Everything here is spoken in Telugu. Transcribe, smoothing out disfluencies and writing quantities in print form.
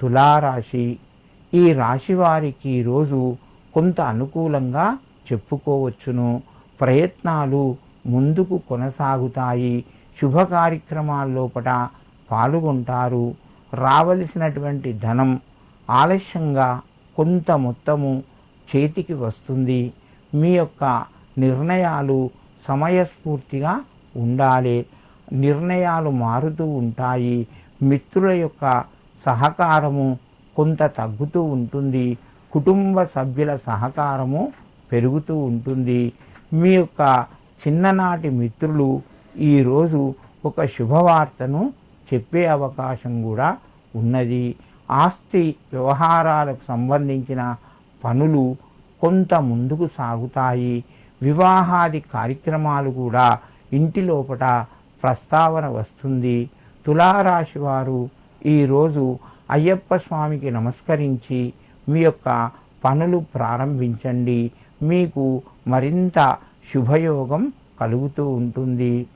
తులారాశి. ఈ రాశి వారికి ఈరోజు కొంత అనుకూలంగా చెప్పుకోవచ్చును. ప్రయత్నాలు ముందుకు కొనసాగుతాయి. శుభ కార్యక్రమాల్లోపట పాల్గొంటారు. రావలసినటువంటి ధనం ఆలస్యంగా కొంత మొత్తము చేతికి వస్తుంది. మీ యొక్క నిర్ణయాలు సమయస్ఫూర్తిగా ఉండాలి. నిర్ణయాలు మారుతూ ఉంటాయి. మిత్రుల యొక్క సహకారము కొంత తగ్గుతూ ఉంటుంది. కుటుంబ సభ్యుల సహకారము పెరుగుతూ ఉంటుంది. మీ యొక్క చిన్ననాటి మిత్రులు ఈరోజు ఒక శుభవార్తను చెప్పే అవకాశం కూడా ఉన్నది. ఆస్తి వ్యవహారాలకు సంబంధించిన పనులు కొంత ముందుకు సాగుతాయి. వివాహాది కార్యక్రమాలు కూడా ఇంటి లోపల ప్రస్తావన వస్తుంది. తులారాశి వారు ఈరోజు అయ్యప్ప స్వామికి నమస్కరించి మీ యొక్క పనులు ప్రారంభించండి. మీకు మరింత శుభయోగం కలుగుతూ ఉంటుంది.